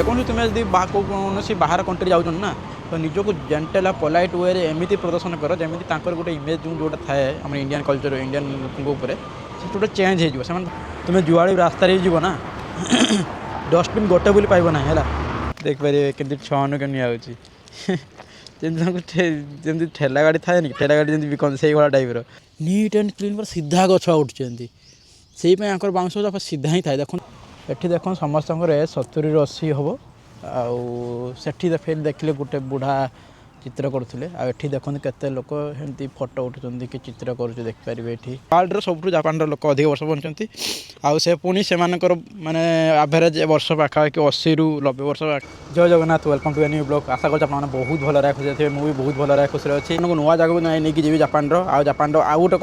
ଯେକୌଣସି ତୁମେ ଯଦି କୌଣସି ବାହାର କଣ୍ଟ୍ରି ଯାଉଛ ନା ତ ନିଜକୁ ଜେଣ୍ଟଲ ପୋଲାଇଟ୍ ୱେରେ ଏମିତି ପ୍ରଦର୍ଶନ କର ଯେମିତି ତାଙ୍କର ଗୋଟେ ଇମେଜ୍ ଯେଉଁଟା ଥାଏ ଆମର ଇଣ୍ଡିଆନ୍ କଲଚର ଇଣ୍ଡିଆନ୍ ଲୋକଙ୍କ ଉପରେ ସେଟା ଗୋଟେ ଚେଞ୍ଜ ହେଇଯିବ। ସେମାନେ ତୁମେ ଯୁଆଡ଼େ ରାସ୍ତାରେ ଯିବ ନା ଡଷ୍ଟବିନ୍ ଗୋଟେ ବୋଲି ପାଇବ ନାହିଁ ହେଲା। ଦେଖିପାରିବେ କେମିତି ଛଅନୁ ନିଆ ହେଉଛି ଯେମିତି ତାଙ୍କୁ ଯେମିତି ଠେଲା ଗାଡ଼ି ଥାଏନି ଠେଲା ଗାଡ଼ି ଯେମିତି ବିକନ୍ତି ସେଇଭଳିଆ ଟାଇପ୍ର ନିଟ୍ ଆଣ୍ଡ କ୍ଲିନ୍ ପୁରା ସିଧା ଗଛ ଉଠୁଛନ୍ତି। ସେଇପାଇଁ ଆଙ୍କର ବାଉଁଶ ସିଧା ହିଁ ଥାଏ। ଦେଖନ୍ତୁ ଏଠି ଦେଖନ୍ତୁ ସମସ୍ତଙ୍କର 70ରୁ 80 ହେବ। ଆଉ ସେଠି ଦେଖିଲେ ଗୋଟେ ବୁଢ଼ା ଚିତ୍ର କରୁଥିଲେ। ଆଉ ଏଠି ଦେଖନ୍ତୁ କେତେ ଲୋକ ଏମିତି ଫଟୋ ଉଠୁଛନ୍ତି କି ଚିତ୍ର କରୁଛି ଦେଖିପାରିବେ। ଏଠି ୱାର୍ଲଡର ସବୁଠୁ ଜାପାନର ଲୋକ ଅଧିକ ବର୍ଷ ବଞ୍ଚନ୍ତି। ଆଉ ସେ ପୁଣି ସେମାନଙ୍କର ମାନେ ଆଭରେଜ ବର୍ଷ ପାଖାପାଖି 80ରୁ 90 ବର୍ଷ। ଜୟ Jagannath, welcome to a new blog. ଆଶା କରୁଛି ଆପଣମାନେ ବହୁତ ଭଲରେ ଖୁସିରେ ଥିବେ। ମୁଁ ବି ବହୁତ ଭଲରେ ଖୁସିରେ ଅଛି। ଆପଣଙ୍କୁ ନୂଆ ଜାଗାକୁ ନେଇକି ଯିବି ଜାପାନର। ଆଉ ଜାପାନର ଆଉ ଗୋଟେ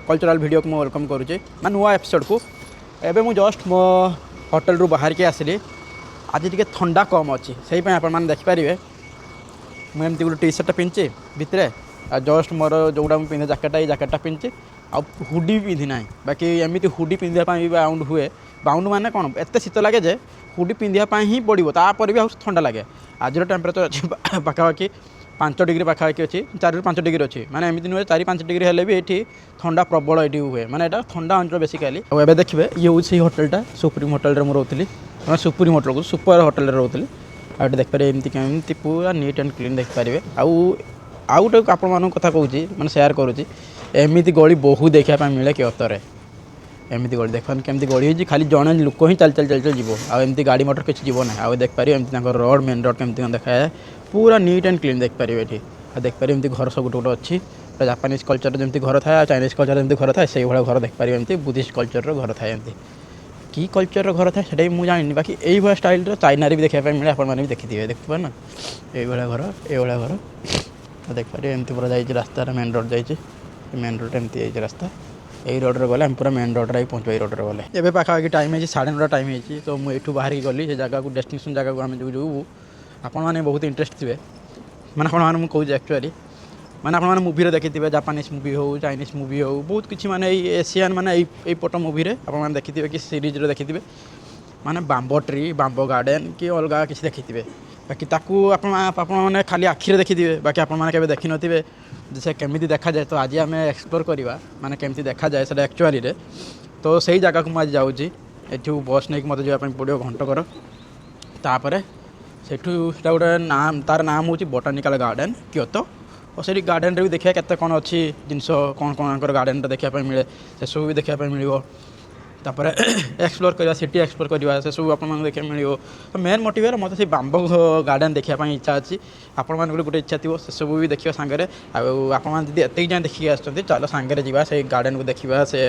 କଲଚରାଲ୍ ଭିଡ଼ିଓକୁ ମୁଁ ୱେଲକମ୍ କରୁଛି ମାନେ ନୂଆ ଏପିସୋଡ଼କୁ। ଏବେ ମୁଁ ଜଷ୍ଟ ମୋ ହୋଟେଲରୁ ବାହାରିକି ଆସିଲି। ଆଜି ଟିକେ ଥଣ୍ଡା କମ୍ ଅଛି ସେଇପାଇଁ ଆପଣମାନେ ଦେଖିପାରିବେ ମୁଁ ଏମିତି ଗୋଟେ ଟି ସାର୍ଟଟା ପିନ୍ଧିଛି ଭିତରେ। ଆଉ ଜଷ୍ଟ ମୋର ଯେଉଁଟା ମୁଁ ପିନ୍ଧେ ଜ୍ୟାକେଟଟା ଏଇ ଜ୍ୟାକେଟଟା ପିନ୍ଧିଛି। ଆଉ ହୁଡ଼ି ବି ପିନ୍ଧି ନାହିଁ। ବାକି ଏମିତି ହୁଡ଼ି ପିନ୍ଧିବା ପାଇଁ ବି ବାଉଣ୍ଡ ହୁଏ। ବାଉଣ୍ଡ ମାନେ କ'ଣ ଏତେ ଶୀତ ଲାଗେ ଯେ ହୁଡ଼ି ପିନ୍ଧିବା ପାଇଁ ହିଁ ପଡ଼ିବ। ତାପରେ ବି ଆଉ ଥଣ୍ଡା ଲାଗେ। ଆଜିର ଟେମ୍ପରେଚର ଅଛି ପାଖାପାଖି 5 ଡିଗ୍ରୀ ପାଖାପାଖି ଅଛି। 4ରୁ 5 ଡିଗ୍ରୀ ଅଛି। ମାନେ ଏମିତି ନୁହେଁ 4-5 ଡିଗ୍ରୀ ହେଲେ ବି ଏଠି ଥଣ୍ଡା ପ୍ରବଳ ଏଠି ହୁଏ। ମାନେ ଏଇଟା ଥଣ୍ଡା ଅଞ୍ଚଳ ବେସିକାଲି। ଆଉ ଏବେ ଦେଖିବେ ଇଏ ହେଉଛି ସେଇ ହୋଟେଲଟା ସୁପ୍ରିମ୍ ହୋଟେଲରେ ମୁଁ ରହୁଥିଲି। ସୁପ୍ରିମ୍ ହୋଟେଲକୁ ସୁପର ହୋଟେଲରେ ରହୁଥିଲି। ଆଉ ଏଠି ଦେଖିପାରିବେ ଏମିତି କେମିତି ପୁରା ନିଟ୍ ଆଣ୍ଡ କ୍ଲିନ୍ ଦେଖିପାରିବେ। ଆଉ ଗୋଟେ ଆପଣମାନଙ୍କ କଥା କହୁଛି ମାନେ ସେୟାର କରୁଛି ଏମିତି ଗଳି ବହୁତ ଦେଖିବା ପାଇଁ ମିଳେ କିଅତରେ। ଏମିତି ଗଳି ଦେଖନ୍ତୁ କେମିତି ଗଳି ହେଇଛି ଖାଲି ଜଣେ ଲୋକ ହିଁ ଚାଲି ଯିବ। ଆଉ ଏମିତି ଗାଡ଼ି ମଟର କିଛି ଯିବ ନାହିଁ। ଆଉ ଦେଖିପାରିବେ ଏମିତି ତାଙ୍କର ରୋଡ଼ ମେନ୍ ରୋଡ଼ କେମିତି କ'ଣ ଦେଖାଯାଏ ପୁରା ନିଟ୍ ଆଣ୍ଡ କ୍ଲିନ୍ ଦେଖିପାରିବେ ଏଠି। ଆଉ ଦେଖିପାରିବେ ଏମିତି ଘର ସବୁ ଗୋଟେ ଅଛି। ଜାପାନିଜ୍ କଲଚର ଯେମିତି ଘର ଥାଏ ଆଉ ଚାଇନିଜ୍ କଲଚର ଯେମିତି ଘର ଥାଏ ସେଇଭଳିଆ ଘର ଦେଖିପାରିବେ। ଏମିତି ବୁଦ୍ଧିଷ୍ଟ କଲଚରର ଘର ଥାଏ। ଏମିତି କି କଲଚରର ଘର ଥାଏ ସେଟା ବି ମୁଁ ଜାଣିନି। ବାକି ଏଇଭଳିଆ ଷ୍ଟାଇଲର ଚାଇନାରେ ବି ଦେଖିବା ପାଇଁ ମିଳେ। ଆପଣମାନେ ବି ଦେଖିଥିବେ ଦେଖିପାରେ ନା ଏଇଭଳିଆ ଘର ଏଇଭଳିଆ ଘର। ତ ଦେଖିପାରିବେ ଏମିତି ପୁରା ଯାଇଛି ରାସ୍ତାରେ ମେନ୍ ରୋଡ଼ ଯାଇଛି। ମେନ୍ ରୋଡ଼ଟା ଏମିତି ଯାଇଛି ରାସ୍ତା। ଏଇ ରୋଡ଼ରେ ଗଲେ ଆମେ ପୁରା ମେନ୍ ରୋଡ଼ରେ ପହଞ୍ଚିବା। ଏଇ ରୋଡ଼ରେ ଗଲେ ଏବେ ପାଖାପାଖି ଟାଇମ୍ ହେଇଛି 9:30 ଟାଇମ୍ ହେଇଛି। ତ ମୁଁ ଏଇଠୁ ବାହାରିକି ଗଲି ସେ ଜାଗାକୁ ଡେଷ୍ଟିନେସନ୍ ଜାଗାକୁ ଆମେ ଯିବୁ। ଆପଣମାନେ ବହୁତ ଇଣ୍ଟରେଷ୍ଟ ଥିବେ ମାନେ ଆପଣମାନେ ମୁଁ କହୁଛି ଆକ୍ଚୁଆଲି ମାନେ ଆପଣମାନେ ମୁଭିରେ ଦେଖିଥିବେ ଜାପାନିଜ୍ ମୁଭି ହେଉ ଚାଇନିଜ୍ ମୁଭି ହେଉ ବହୁତ କିଛି ମାନେ ଏଇ ଏସିଆନ୍ ମାନେ ଏଇପଟ ମୁଭିରେ ଆପଣମାନେ ଦେଖିଥିବେ କି ସିରିଜ୍ରେ ଦେଖିଥିବେ ମାନେ ବାମ୍ବୋ ଟ୍ରି ବାମ୍ବୋ ଗାର୍ଡ଼େନ୍ କି ଅଲଗା କିଛି ଦେଖିଥିବେ। ବାକି ତାକୁ ଆପଣମାନେ ଖାଲି ଆଖିରେ ଦେଖିଥିବେ। ବାକି ଆପଣମାନେ କେବେ ଦେଖିନଥିବେ ଯେ ସେ କେମିତି ଦେଖାଯାଏ। ତ ଆଜି ଆମେ ଏକ୍ସପ୍ଲୋର କରିବା ମାନେ କେମିତି ଦେଖାଯାଏ ସେଇଟା ଆକ୍ଚୁଆଲିରେ। ତ ସେଇ ଜାଗାକୁ ମୁଁ ଆଜି ଯାଉଛି। ଏଠୁ ବସ୍ ନେଇକି ମୋତେ ଯିବା ପାଇଁ ପଡ଼ିବ ଘଣ୍ଟକର। ତାପରେ ସେଠୁ ସେଇଟା ଗୋଟେ ନାମ ତା'ର ନାମ ହେଉଛି ବୋଟାନିକାଲ ଗାର୍ଡ଼େନ୍ କ୍ୟୋତୋ। ଓ ସେଇଠି ଗାର୍ଡ଼େନ୍ରେ ବି ଦେଖିବା କେତେ କ'ଣ ଅଛି ଜିନିଷ କ'ଣ ଆଙ୍କର ଗାର୍ଡ଼େନ୍ରେ ଦେଖିବା ପାଇଁ ମିଳେ ସେସବୁ ବି ଦେଖିବା ପାଇଁ ମିଳିବ। ତାପରେ ଏକ୍ସପ୍ଲୋର କରିବା ସିଟି ଏକ୍ସପ୍ଲୋର କରିବା ସେସବୁ ଆପଣମାନଙ୍କୁ ଦେଖିବାକୁ ମିଳିବ। ତ ମେନ୍ ମୋଟିଭ୍ ମୋତେ ସେଇ ବାମ୍ବୋ ଗାର୍ଡ଼େନ୍ ଦେଖିବା ପାଇଁ ଇଚ୍ଛା ଅଛି। ଆପଣମାନଙ୍କର ଗୋଟେ ଇଚ୍ଛା ଥିବ ସେସବୁ ବି ଦେଖିବା ସାଙ୍ଗରେ। ଆଉ ଆପଣମାନେ ଯଦି ଏତିକି ଯାଏଁ ଦେଖିକି ଆସିଛନ୍ତି ଚାଲ ସାଙ୍ଗରେ ଯିବା ସେଇ ଗାର୍ଡ଼େନ୍କୁ ଦେଖିବା। ସେ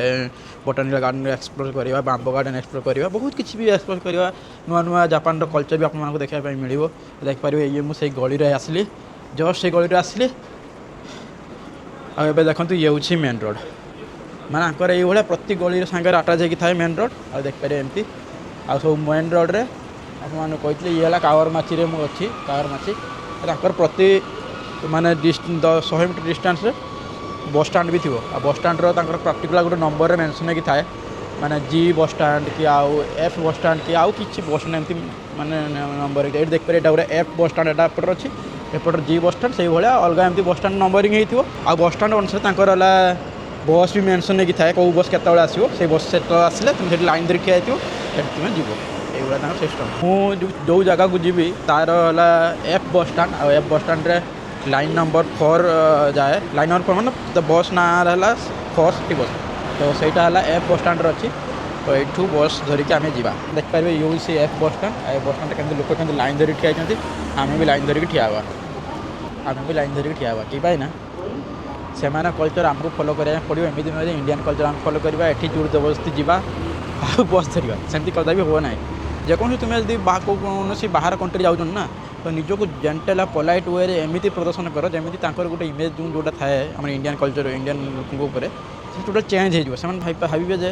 ବୋଟାନିକାଲ ଗାର୍ଡ଼େନ୍ ଏକ୍ସପ୍ଲୋର କରିବା ବାମ୍ବୋ ଗାର୍ଡ଼େନ୍ ଏକ୍ସପ୍ଲୋର କରିବା ବହୁତ କିଛି ବି ଏକ୍ସପ୍ଲୋର କରିବା। ନୂଆ ନୂଆ ଜାପାନର କଲଚର ବି ଆପଣମାନଙ୍କୁ ଦେଖିବା ପାଇଁ ମିଳିବ। ଦେଖିପାରିବେ ଇଏ ମୁଁ ସେଇ ଗଳିରେ ଆସିଲି ଜଷ୍ଟ ସେଇ ଗଳିରେ ଆସିଲି। ଆଉ ଏବେ ଦେଖନ୍ତୁ ଇଏ ହେଉଛି ମେନ୍ ରୋଡ଼ ମାନେ ଆଙ୍କର ଏଇଭଳିଆ ପ୍ରତି ଗଳିର ସାଙ୍ଗରେ ଆଟାଚ୍ ହେଇକି ଥାଏ ମେନ୍ ରୋଡ଼। ଆଉ ଦେଖିପାରିବେ ଏମିତି ଆଉ ସବୁ ମେନ୍ ରୋଡ଼ରେ ଆପଣମାନଙ୍କୁ କହିଥିଲି ଇଏ ହେଲା କାୱରମାଚିରେ ମୁଁ ଅଛି। କାୱରମାଚି ତାଙ୍କର ପ୍ରତି ମାନେ 100 ମିଟର ଡିଷ୍ଟାନ୍ସରେ ବସଷ୍ଟାଣ୍ଡ ବି ଥିବ। ଆଉ ବସଷ୍ଟାଣ୍ଡର ତାଙ୍କର ପାର୍ଟିକୁଲାର ଗୋଟେ ନମ୍ବରରେ ମେନ୍ସନ୍ ହେଇକି ଥାଏ ମାନେ G ବସଷ୍ଟାଣ୍ଡ କି ଆଉ F ବସଷ୍ଟାଣ୍ଡ କି ଆଉ କିଛି ବସଷ୍ଟାଣ୍ଡ ଏମିତି ମାନେ ନମ୍ବର ଏଇଠି ଦେଖିପାରିବେ ଏଇଟା ଗୋଟେ F ବସଷ୍ଟାଣ୍ଡ ଏଇଟା ଏପଟରେ ଅଛି। ଏପଟରେ G ବସଷ୍ଟାଣ୍ଡ ସେଇଭଳିଆ ଅଲଗା ଏମିତି ବସଷ୍ଟାଣ୍ଡ ନମ୍ବରିଂ ହେଇଥିବ। ଆଉ ବସଷ୍ଟାଣ୍ଡ ଅନୁସାରେ ତାଙ୍କର ହେଲା ବସ୍ ବି ମେନ୍ସନ୍ ହେଇକି ଥାଏ କେଉଁ ବସ୍ କେତେବେଳେ ଆସିବ। ସେଇ ବସ୍ ସେତେବେଳେ ଆସିଲେ ତୁମେ ସେଠି ଲାଇନ୍ ଧରି ଠିଆ ହେଇଥିବ ସେଠି ତୁମେ ଯିବ। ଏଇଭଳିଆ ତାଙ୍କର ସିଷ୍ଟମ୍। ମୁଁ ଯେଉଁ ଜାଗାକୁ ଯିବି ତା'ର ହେଲା F ବସଷ୍ଟାଣ୍ଡ। ଆଉ F ବସଷ୍ଟାଣ୍ଡରେ ଲାଇନ୍ ନମ୍ବର 4 ଯାଏ। ଲାଇନ୍ ନମ୍ବର 4 ମାନେ ବସ୍ ନାଁ ହେଲା 4 ସିଟି ବସ୍। ତ ସେଇଟା ହେଲା F ବସଷ୍ଟାଣ୍ଡରେ ଅଛି। ତ ଏଇଠୁ ବସ୍ ଧରିକି ଆମେ ଯିବା। ଦେଖିପାରିବେ ଇଏ ହେଉଛି F ବସଷ୍ଟାଣ୍ଡ। ଆଉ ଏ ବସଷ୍ଟାଣ୍ଡରେ କେମିତି ଲୋକ କେମିତି ଲାଇନ୍ ଧରିକି ଠିଆ ହେଇଛନ୍ତି। ଆମେ ବି ଲାଇନ୍ ଧରିକି ଠିଆ ହେବା। କି ପାଇଁ ନା ସେମାନେ କଲଚର ଆମକୁ ଫଲୋ କରିବା ପାଇଁ ପଡ଼ିବ। ଏମିତି ନୁହେଁ ଯେ ଇଣ୍ଡିଆନ୍ କଲଚର ଆମେ ଫଲୋ କରିବା ଏଠି ଜୋର ଜବରଦସ୍ତି ଯିବା ଆଉ ବସ୍ ଧରିବା ସେମିତି କଥା ବି ହେବ ନାହିଁ। ଯେକୌଣସି ତୁମେ ଯଦି କୌଣସି ବାହାର କଣ୍ଟ୍ରି ଯାଉଛ ନା ତ ନିଜକୁ ଜେଣ୍ଟଲ ପୋଲାଇଟ୍ ୱେରେ ଏମିତି ପ୍ରଦର୍ଶନ କର ଯେମିତି ତାଙ୍କର ଗୋଟେ ଇମେଜ୍ ଯେଉଁଟା ଥାଏ ଆମର ଇଣ୍ଡିଆନ୍ କଲଚର ଇଣ୍ଡିଆନ୍ ଲୋକଙ୍କ ଉପରେ ସେ ଟୋଟାଲ୍ ଚେଞ୍ଜ ହେଇଯିବ। ସେମାନେ ଭାବିବେ ଯେ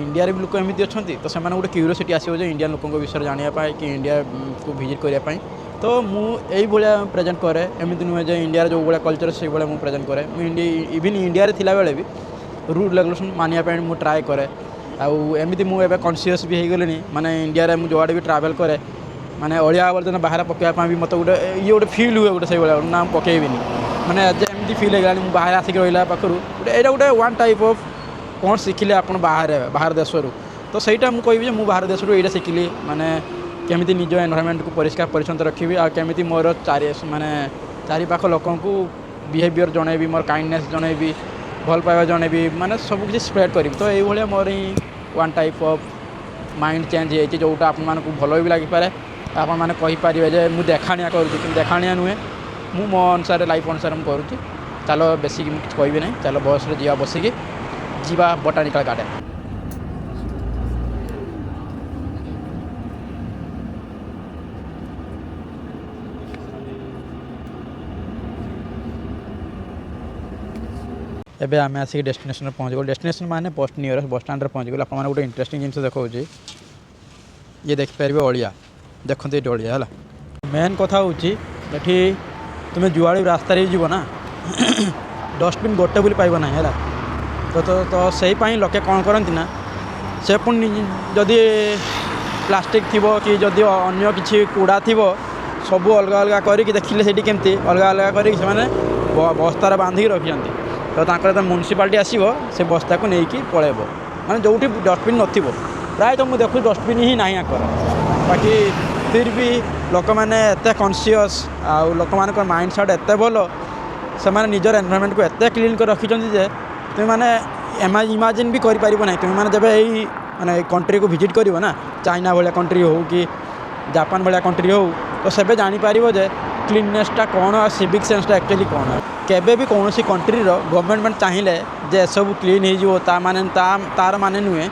ଇଣ୍ଡିଆରେ ବି ଲୋକ ଏମିତି ଅଛନ୍ତି। ତ ସେମାନେ ଗୋଟେ କ୍ୟୁରିଓସିଟି ଆସିବ ଯେ ଇଣ୍ଡିଆନ୍ ଲୋକଙ୍କ ବିଷୟରେ ଜାଣିବା ପାଇଁ କି ଇଣ୍ଡିଆକୁ ଭିଜିଟ୍ କରିବା ପାଇଁ। ତ ମୁଁ ଏଇଭଳିଆ ପ୍ରେଜେଣ୍ଟ କରେ। ଏମିତି ନୁହେଁ ଯେ ଇଣ୍ଡିଆର ଯେଉଁଭଳିଆ କଲଚର ସେଇଭଳିଆ ମୁଁ ପ୍ରେଜେଣ୍ଟ କରେ। ମୁଁ ଇଭିନ୍ ଇଣ୍ଡିଆରେ ଥିଲାବେଳେ ବି ରୁଲ୍ ରେଗୁଲେସନ୍ ମାନିବା ପାଇଁ ମୁଁ ଟ୍ରାଏ କରେ। ଆଉ ଏମିତି ମୁଁ ଏବେ କନସିୟସ୍ ବି ହେଇଗଲିଣି ମାନେ ଇଣ୍ଡିଆରେ ମୁଁ ଯୁଆଡ଼େ ବି ଟ୍ରାଭେଲ୍ କରେ ମାନେ ଅଳିଆ ଆବର୍ଜନା ବାହାରେ ପକାଇବା ପାଇଁ ବି ମୋତେ ଗୋଟେ ଇଏ ଗୋଟେ ଫିଲ୍ ହୁଏ ଗୋଟେ ସେଇଭଳିଆ ନା ମୁଁ ପକାଇବିନି ମାନେ ଏମିତି ଫିଲ୍ ହେଇଗଲାଣି ମୁଁ ବାହାରେ ଆସିକି ରହିଲା ପାଖରୁ ଗୋଟେ ଏଇଟା ଗୋଟେ ୱାନ୍ ଟାଇପ୍ ଅଫ୍ କ'ଣ ଶିଖିଲେ ଆପଣ ବାହାର ଦେଶରୁ ତ ସେଇଟା ମୁଁ କହିବି ଯେ ମୁଁ ବାହାର ଦେଶରୁ ଏଇଟା ଶିଖିଲି ମାନେ କେମିତି ନିଜ ଏନଭାରମେଣ୍ଟକୁ ପରିଷ୍କାର ପରିଚ୍ଛନ୍ନ ରଖିବି ଆଉ କେମିତି ମୋର ମାନେ ଚାରିପାଖ ଲୋକଙ୍କୁ ବିହେଭିଅର୍ ଜଣାଇବି ମୋର କାଇଣ୍ଡନେସ୍ ଜଣାଇବି ଭଲ ପାଇବା ଜଣାଇବି ମାନେ ସବୁ କିଛି ସ୍ପ୍ରେଡ୍ କରିବି ତ ଏଇଭଳିଆ ମୋର ହିଁ one type of mind change ହେଇଯାଇଛି ଯେଉଁଟା ଆପଣମାନଙ୍କୁ ଭଲ ବି ଲାଗିପାରେ ଆପଣମାନେ କହିପାରିବେ ଯେ ମୁଁ ଦେଖାଣିଆ କରୁଛି କିନ୍ତୁ ଦେଖାଣିଆ ନୁହେଁ ମୁଁ ମୋ ଅନୁସାରେ ଲାଇଫ୍ ଅନୁସାରେ ମୁଁ କରୁଛି ଚାଲ ବେଶିକି ମୁଁ କିଛି କହିବି ନାହିଁ ଚାଲ ବସ୍ରେ ଯିବା ବସିକି ଯିବା ବଟାନିକାଲ ଗାର୍ଡେନ୍। ଏବେ ଆମେ ଆସିକି ଡେଷ୍ଟିନେସନ୍ରେ ପହଞ୍ଚିଗଲୁ ଡେଷ୍ଟିନେସନ୍ ମାନେ ନିୟରେଷ୍ଟ ବସ୍ ଷ୍ଟାଣ୍ଡରେ ପହଞ୍ଚିଗଲୁ ଆପଣମାନେ ଗୋଟେ ଇଣ୍ଟରେଷ୍ଟିଂ ଜିନିଷ ଦେଖାଉଛି ଇଏ ଦେଖିପାରିବେ ଅଳିଆ ଦେଖନ୍ତୁ ଏଇଠି ଅଳିଆ ହେଲା ମେନ୍ କଥା ହେଉଛି ଏଠି ତୁମେ ଯୁଆଡ଼େ ରାସ୍ତାରେ ଯିବ ନା ଡଷ୍ଟବିନ୍ ଗୋଟେ ବୋଲି ପାଇବ ନାହିଁ ହେଲା ତ ସେଇପାଇଁ ଲୋକେ କ'ଣ କରନ୍ତି ନା ସେ ପୁଣି ଯଦି ପ୍ଲାଷ୍ଟିକ୍ ଥିବ କି ଯଦି ଅନ୍ୟ କିଛି କୁଡ଼ା ଥିବ ସବୁ ଅଲଗା ଅଲଗା କରିକି ଦେଖିଲେ ସେଇଠି କେମିତି ଅଲଗା ଅଲଗା କରିକି ସେମାନେ ବସ୍ତାରେ ବାନ୍ଧିକି ରଖିଛନ୍ତି ତ ତାଙ୍କର ଯେତେବେଳେ ମ୍ୟୁନିସିପାଲିଟି ଆସିବ ସେ ବସ୍ତାକୁ ନେଇକି ପଳାଇବ ମାନେ ଯେଉଁଠି ଡଷ୍ଟବିନ୍ ନଥିବ ପ୍ରାୟତଃ ମୁଁ ଦେଖୁଛି ଡଷ୍ଟବିନ୍ ହିଁ ନାହିଁ ଆଙ୍କର ବାକି ଫିର୍ ବି ଲୋକମାନେ ଏତେ କନସିୟସ୍ ଆଉ ଲୋକମାନଙ୍କର ମାଇଣ୍ଡ ସେଟ୍ ଏତେ ଭଲ ସେମାନେ ନିଜର ଏନଭାରମେଣ୍ଟକୁ ଏତେ କ୍ଲିନ୍ କରି ରଖିଛନ୍ତି ଯେ ତୁମେମାନେ ଇମାଜିନ୍ ବି କରିପାରିବ ନାହିଁ ତୁମେମାନେ ଯେବେ ଏଇ ମାନେ କଣ୍ଟ୍ରିକୁ ଭିଜିଟ୍ କରିବ ନା ଚାଇନା ଭଳିଆ କଣ୍ଟ୍ରି ହେଉ କି ଜାପାନ ଭଳିଆ କଣ୍ଟ୍ରି ହେଉ ତ ସେବେ ଜାଣିପାରିବ ଯେ କ୍ଲିନନେସ୍ଟା କ'ଣ ଆଉ ସିଭିକ୍ ସେନ୍ସଟା ଆକ୍ଚୁଆଲି କ'ଣ କେବେ ବି କୌଣସି କଣ୍ଟ୍ରିର ଗଭର୍ଣ୍ଣମେଣ୍ଟ ଚାହିଁଲେ ଯେ ଏସବୁ କ୍ଲିନ୍ ହେଇଯିବ ତାର ମାନେ ନୁହେଁ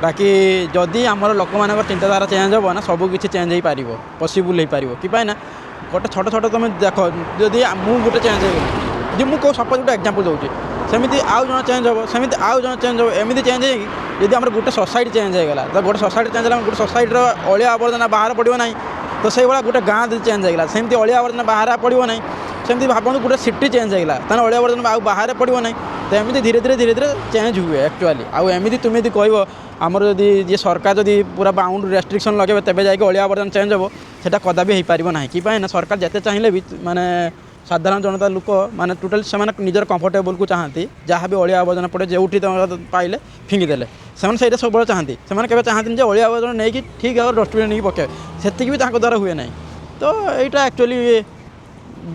ବାକି ଯଦି ଆମର ଲୋକମାନଙ୍କର ଚିନ୍ତାଧାରା ଚେଞ୍ଜ ହେବ ନା ସବୁ କିଛି ଚେଞ୍ଜ ହେଇପାରିବ ପସିବୁଲ୍ ହେଇପାରିବ କି ପାଇଁ ନା ଗୋଟେ ଛୋଟ ଛୋଟ ତୁମେ ଦେଖ ଯଦି ମୁଁ ଗୋଟେ ଚେଞ୍ଜ ହେଇଗଲି ଯଦି ମୁଁ କେଉଁ ସପୋଜ୍ ଗୋଟେ ଏକ୍ଜାମ୍ପଲ୍ ଦେଉଛି ସେମିତି ଆଉ ଜଣେ ଚେଞ୍ଜ ହେବ ସେମିତି ଆଉ ଜଣେ ଚେଞ୍ଜ ହେବ ଏମିତି ଚେଞ୍ଜ ହେଇକି ଯଦି ଆମର ଗୋଟେ ସୋସାଇଟି ଚେଞ୍ଜ ହେଇଗଲା ତ ଗୋଟେ ସୋସାଇଟି ଚେଞ୍ଜ ହେଲା ଗୋଟେ ସୋସାଇଟିର ଅଳିଆ ଆବର୍ଜନା ବାହାର ପଡ଼ିବ ନାହିଁ ତ ସେଇଭଳିଆ ଗୋଟେ ଗାଁ ଯଦି ଚେଞ୍ଜ ହେଇଗଲା ସେମିତି ଅଳିଆ ଆବର୍ଜନା ବାହାରେ ପଡ଼ିବ ନାହିଁ ସେମିତି ଭାବନ୍ତୁ ଗୋଟେ ସିଟି ଚେଞ୍ଜ ହେଇଗଲା ତାହେଲେ ଅଳିଆ ଆବର୍ଜନା ଆଉ ବାହାରେ ପଡ଼ିବ ନାହିଁ ତ ଏମିତି ଧୀରେ ଧୀରେ ଚେଞ୍ଜ ହୁଏ ଆକ୍ଚୁଆଲି ଆଉ ଏମିତି ତୁମେ ଯଦି କହିବ ଆମର ଯଦି ଯିଏ ସରକାର ଯଦି ପୁରା ବାଉଣ୍ଡ ରେଷ୍ଟ୍ରିକ୍ସନ୍ ଲଗାଇବେ ତେବେ ଯାଇକି ଅଳିଆ ଆବର୍ଜନା ଚେଞ୍ଜ ହେବ ସେଇଟା କଦାପି ହେଇପାରିବ ନାହିଁ କି ପାଇଁ ନା ସରକାର ଯେତେ ଚାହିଁଲେ ବି ମାନେ ସାଧାରଣ ଜନତା ଲୋକ ମାନେ ଟୋଟାଲି ସେମାନେ ନିଜର କମ୍ଫର୍ଟେବଲ୍କୁ ଚାହାନ୍ତି ଯାହା ବି ଅଳିଆ ଆବର୍ଜନା ପଡ଼େ ଯେଉଁଠି ପାଇଲେ ଫିଙ୍ଗିଦେଲେ ସେମାନେ ସେଇଟା ସବୁବେଳେ ଚାହାନ୍ତି ସେମାନେ କେବେ ଚାହାନ୍ତିନି ଯେ ଅଳିଆ ଆବର୍ଜନା ନେଇକି ଠିକ୍ ଭାବରେ ଡଷ୍ଟବିନ୍ ନେଇକି ପକାଇବେ ସେତିକି ବି ତାଙ୍କ ଦ୍ୱାରା ହୁଏ ନାହିଁ ତ ଏଇଟା ଆକ୍ଚୁଆଲି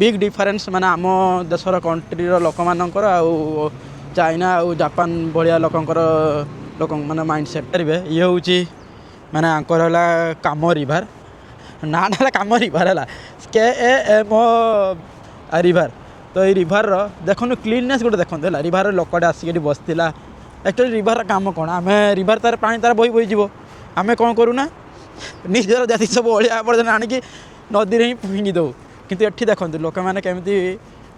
ବିଗ୍ ଡିଫରେନ୍ସ ମାନେ ଆମ ଦେଶର କଣ୍ଟ୍ରିର ଲୋକମାନଙ୍କର ଆଉ ଚାଇନା ଆଉ ଜାପାନ ଭଳିଆ ଲୋକଙ୍କର ମାନେ ମାଇଣ୍ଡ ସେଟ୍ କରିବେ ଇଏ ହେଉଛି ମାନେ ଆଙ୍କର ହେଲା କାମ ରିଭର ନାଁଟା ହେଲା କାମ ରିଭର ହେଲା KAM ରିଭର ତ ଏଇ ରିଭରର ଦେଖନ୍ତୁ କ୍ଲିନନେସ୍ ଗୋଟେ ଦେଖନ୍ତୁ ହେଲା ରିଭରର ଲୋକଟା ଆସିକି ଏଠି ବସିଥିଲା ଆକ୍ଚୁଆଲି ରିଭରର କାମ କ'ଣ ଆମେ ରିଭର ତାର ପାଣି ତାର ବୋହିଯିବ ଆମେ କ'ଣ କରୁନା ନିଜର ଯେତିକି ସବୁ ଅଳିଆ ଆବର୍ଜନା ଆଣିକି ନଦୀରେ ହିଁ ଫିଙ୍ଗି ଦେଉ କିନ୍ତୁ ଏଠି ଦେଖନ୍ତୁ ଲୋକମାନେ କେମିତି